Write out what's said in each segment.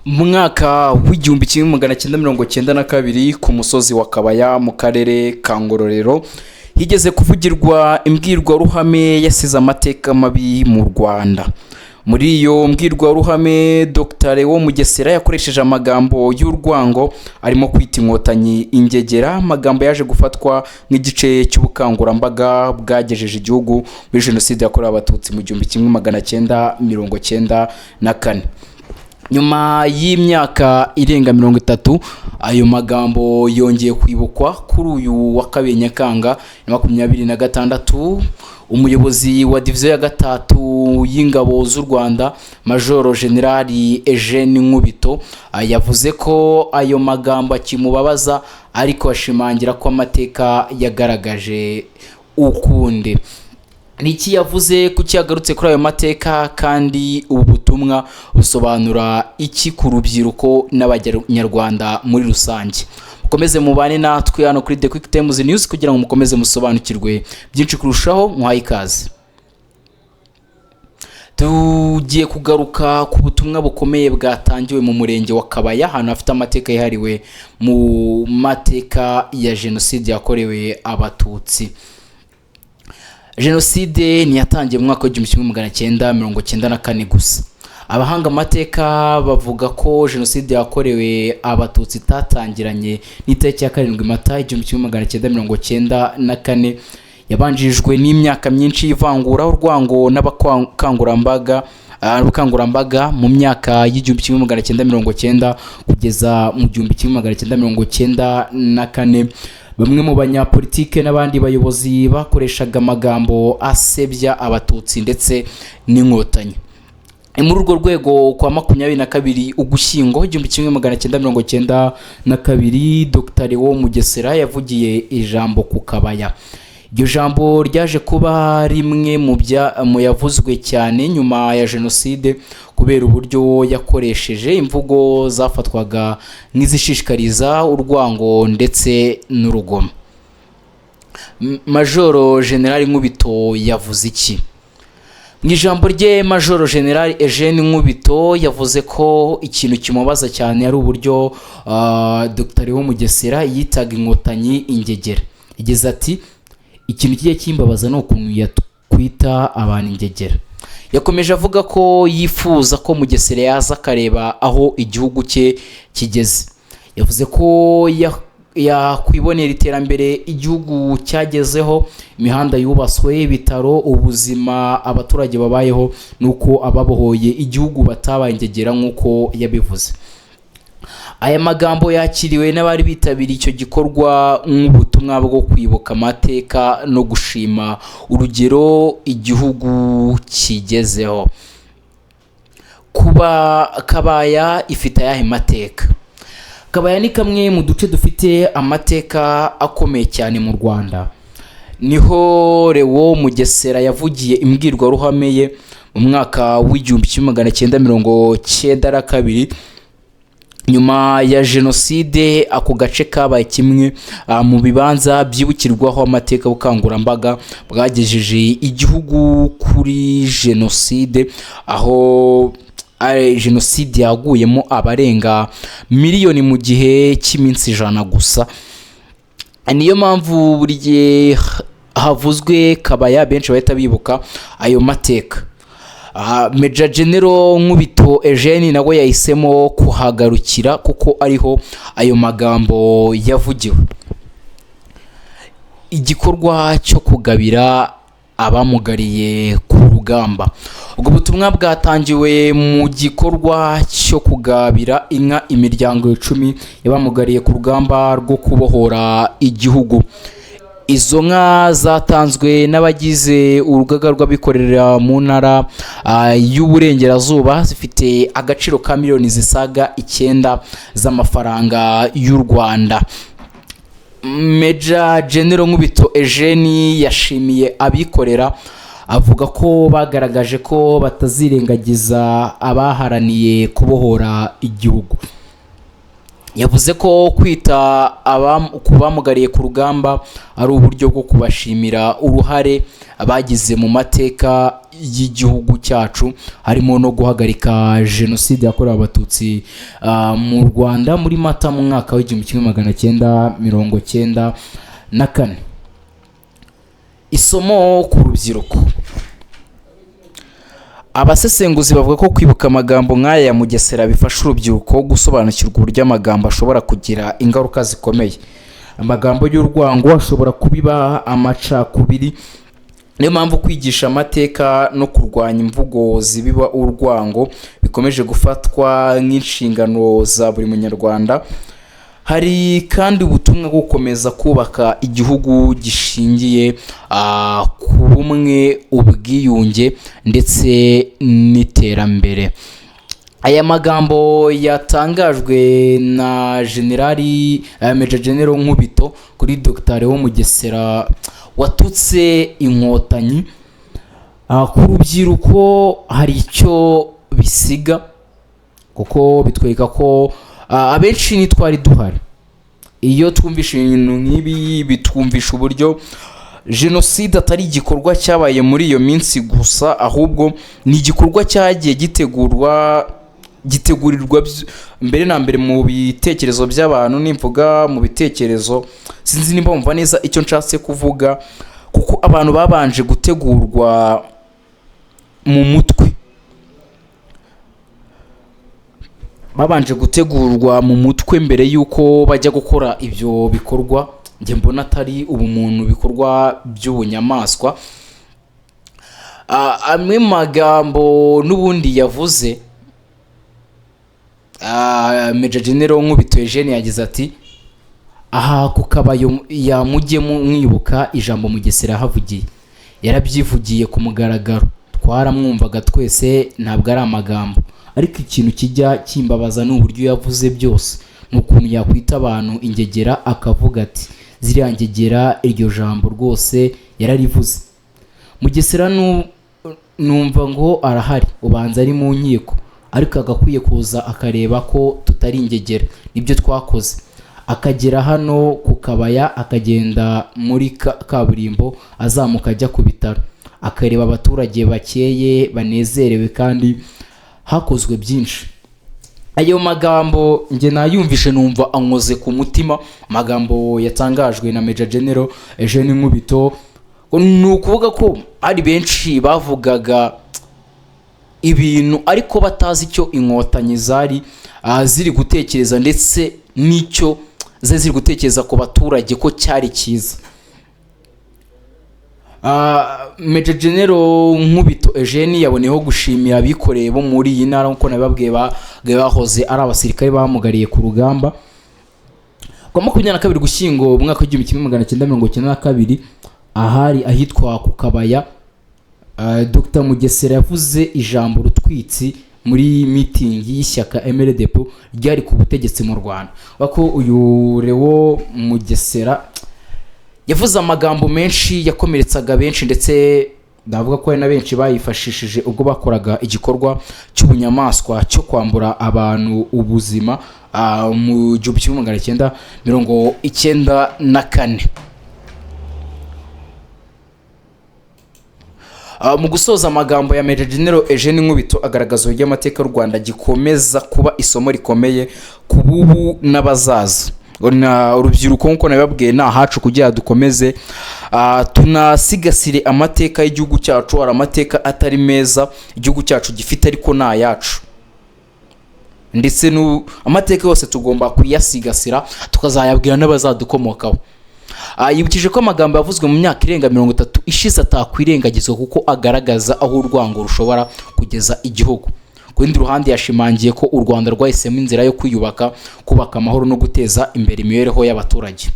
Mu mwaka w'igihumbi kimwe magana cyenda mirongo cyenda na kabiri ku musozi wa Kabaya mu karere ka Ngororero higeze kuvugirwa imbwirwaruhame yasize amateka mabi mu Rwanda. Muri iyo mbwirwaruhame Dr Léon Mugesera yakoresheje amagambo y'urwango arimo kwita inkotanyi ingegera, amagambo yaje gufatwa nk'igice cy'ubukangurambaga bwagejeje igihugu muri jenoside yakorewe abatutsi mu gihumbi kimwe magana cyenda mirongo cyenda na kane. Nyuma y'imyaka irenga 30 ayo magambo yongeye kwibukwa kuri uyu wa kabiri Nyakanga 2026. Umuyobozi wa diviziyo ya gatatu y'ingabo z'u Rwanda Major General Eugene Nkubito yavuze ko ayo magambo akimubabaza, ariko ashimangira ko amateka yagaragaje ukundi. Niki yavuze kuki yagarutse kuri ayo mateka, kandi ubu butumwa busobanura iki ku rubyiruko n'abanyarwanda muri rusange? Mukomeze mubane natwe hano kuri The Quick Times News kugira ngo mukomeze musobanukirwe byinshi kurushaho. Muhaye ikaze. Tugiye kugaruka ku butumwa bukomeye bwatangiwe mu murenge wa Kabaya, ahantu hafite amateka yahariwe mu mateka ya jenoside yakorewe abatutsi. Jenoside niyatangiye mu mwaka wa 1994 gusa. Abahanga amateka bavuga ko jenoside yakorewe abatutsi tatangiranye n'itariki ya 7 Mata 1994, yabanjirijwe n'imyaka myinshi y'ivangura, urwango n'abakangurambaga mu myaka y'1990 kugeza mu 1994. Bamwe mu banyapolitike n'abandi bayobozi bakoreshaga amagambo asebya abatutsi ndetse n'inkotanyi. Muri urwo rwego kwa 22 Ugushyingo 1992 Dr Léon Mugesera yavugiye ijambo ku Kabaya. Iryo jambo ryaje kuba rimwe mu yavuzwe cyane nyuma ya jenoside kubera uburyo yakoresheje imvugo zafatwaga nk'izishishikariza urwango ndetse n'urugomo. Major General Nkubito yavuze iki? Mu ijambo rye Major General Eugene Nkubito yavuze ko ikintu kimubaza cyane ari uburyo Dr Léon Mugesera yitaga inkotanyi ingegera. Igeze ati ikintu kigiye kimbabaza no ukuntu yakwita abantu ingegera. Yakomeje avuga ko yifuza ko Mugesera yaza akareba aho igihugu cye kigeze. Yavuze ko yakwibonera iterambere igihugu cyagezeho, imihanda yubaswe, ibitaro, ubuzima abaturage babayeho, nuko ababohoye igihugu batabaye ingegera nk'uko yabivuze. Aya magambo yakiriwe n'abari bitabiriye icyo gikorwa nk'ubutumwa bwo kwibuka amateka no gushima urugero igihugu kigezeho. Kuba Kabaya ifite ayahe mateka? Kabaya ni kamwe mu duce dufite amateka akomeye cyane mu Rwanda. Niho Léon Mugesera yavugiye imbwirwaruhame ye mu mwaka w'1992 nyuma ya jenoside. Ako gace kabaye kimwe mu bibanza byibukirwaho amateka y'ubukangurambaga bwagejeje igihugu kuri jenoside, aho jenoside yaguyemo abarenga miliyoni mu gihe cy'iminsi 100 gusa. Niyo mpamvu buri gihe havuzwe Kabaya benshi bahita bibuka ayo mateka. Major General Nkubito Eugene nawe yahisemo kuhagarukira kuko ariho ayo magambo yavugiwe. Igikorwa cyo kugabira abamugariye ku rugamba. Ubwo butumwa bwatangiwe mu gikorwa cyo kugabira inka imiryango 10 y'abamugariye ku rugamba rwo kubohora igihugu. Izo nka zatanzwe n'abagize urugaga rw'abikorera mu ntara y'uburengerazuba, zifite agaciro ka miliyoni zisaga 9 z'amafaranga y'u Rwanda. Major General Nkubito Eugene yashimiye abikorera, avuga ko bagaragaje ko batazirengagiza abaharaniye kubohora igihugu. yavuze ko kwita ku bamugariye ku rugamba ari uburyo bwo kubashimira uruhare bagize mu mateka y'igihugu cyacu, harimo no guhagarika jenoside yakorewe abatutsi mu Rwanda muri Mata mu mwaka w'1994. Isomo ku rubyiruko. Abasesenguzi bavuga ko kwibuka amagambo nk'aya ya Mugesera bifasha urubyiruko gusobanukirwa uburyo amagambo ashobora kugira ingaruka zikomeye. Amagambo y'urwango ashobora kubiba amacakubiri, niyo mpamvu kwigisha amateka no kurwanya imvugo zibiba urwango bikomeje gufatwa nk'inshingano za buri munyarwanda. Hari kandi ubutumwa bwo gukomeza kubaka igihugu gishingiye ku bumwe, ubwiyunge ndetse n'iterambere. Aya magambo yatangajwe na Major General Nkubito kuri Dr. Léon Mugesera watutse inkotanyi. Ku rubyiruko hari icyo bisiga, kuko bitwereka ko abenshi ntitwari duhari. Iyo twumvisha ibintu nk'ibi bitwumvisha uburyo jenoside atari igikorwa cyabaye muri iyo minsi gusa, ahubwo ni igikorwa cyagiye gitegurirwa mbere na mbere mu bitekerezo by'abantu. Nimvuga mu bitekerezo, sinzi nimba mumva neza icyo nshatse kuvuga, kuko abantu babanje gutegurwa mu mutwe, mbere y'uko bajya gukora ibyo bikorwa. Njye mbona atari ubumuntu, bikorwa by'ubunyamaswa. Amwe magambo n'ubundi yavuze, Major General Nkubito Eugene yagize ati, aha ku Kabayo mujye mwibuka ijambo Mugesera yahavugiye. Yarabyivugiye ku mugaragaro, twaramwumvaga twese, ntabwo ari amagambo. Ariko ikintu kijya kimbabaza ni uburyo yavuze byose, n'ukuntu yakwita abantu ingegera akavuga ati ziriya ngegera, iryo jambo rwose yararivuze. Mugesera numva ngo arahari, ubanza ari mu nkiko, ariko agakwiye kuza akareba ko tutari ingegera. Nibyo twakoze, akagera hano ku Kabaya, akagenda muri kaburimbo azamuka ajya ku bitaro, akareba abaturage bakeye banezerewe, kandi hakozwe byinshi. Ayo magambo nge nayumvishe numva ankoze ku mutima. Amagambo yatangajwe na Major General Eugene Nkubito, ni ukuvuga ko ari benshi bavugaga ibintu ariko batazi icyo inkotanyi ziri gutekereza, ndetse n'icyo ziri gutekereza ku baturage ko cyari cyiza. Major General Nkubito Eugene yaboneyeho gushimira abikoreye bo muri iyi ntara, nk'uko nabibabwiye bahoze ari abasirikare bamugariye ku rugamba. Ku 22 Ugushyingo mu mwaka w'1992, ahari ahitwa ku Kabaya, Dr. Mugesera yavuze ijambo rutwitsi muri meeting y'ishyaka MLDP ryari ku butegetsi mu Rwanda. Bako uyu Léon Mugesera yavuze amagambo menshi yakomeretsaga benshi, ndetse ndavuga ko hari na benshi bayifashishije ubwo bakoraga igikorwa cy'ubunyamaswa cyo kwambura abantu ubuzima mu 1994. Mu gusoza amagambo ya Major General Eugene Nkubito agaragaza uburyo amateka y'u Rwanda gikomeza kuba isomo rikomeye ku bubu n'abazaza. Urubyiruko nk'uko nabibabwiye ni ahacu kugira dukomeze tunasigasire amateka y'igihugu cyacu. Hari amateka atari meza igihugu cyacu gifite, ariko ni ayacu, ndetse amateka yose tugomba kuyasigasira, tukazayabwira n'abazadukomokaho. Yibukije ko amagambo yavuzwe mu myaka irenga 30 ishize atakwirengagizwa, kuko agaragaza aho urwango rushobora kugeza igihugu. Ku rundi ruhande yashimangiye ko u Rwanda rwahisemo inzira yo kwiyubaka, kubaka amahoro no guteza imbere imibereho y'abaturage.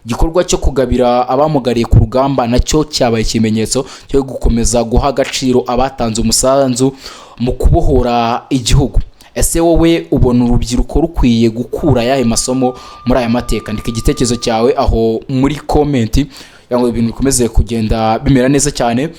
Igikorwa cyo kugabira abamugariye ku rugamba nacyo cyabaye ikimenyetso cyo gukomeza guha agaciro abatanze umusanzu mu kubohora igihugu. Ese wowe ubona urubyiruko rukwiye gukura yahe masomo muri aya mateka? Ndika igitekerezo cyawe aho muri comment, yango ibintu bikomeze kugenda bimera neza cyane.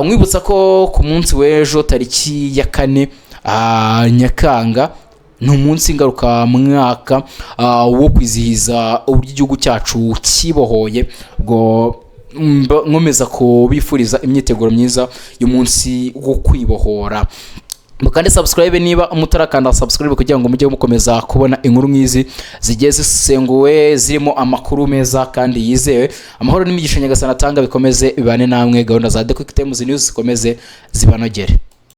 Mwibutsa ko ku munsi w'ejo tariki ya 4 Nyakanga ni umunsi ngaruka mwaka wo kwizihiza uburyo igihugu cyacu kibohoye. Ubwo nkomeza kubifuriza imyiteguro myiza y'umunsi wo kwibohora. Mukande subscribe niba mutarakanda subscribe kugira ngo mujye mukomeza kubona inkuru nk'izi zigiye zisenguwe zirimo amakuru meza kandi yizewe. Amahoro n'imigisha Nyagasani atanga bikomeze bibane namwe. Gahunda za The Quick Times News zikomeze zibanogere.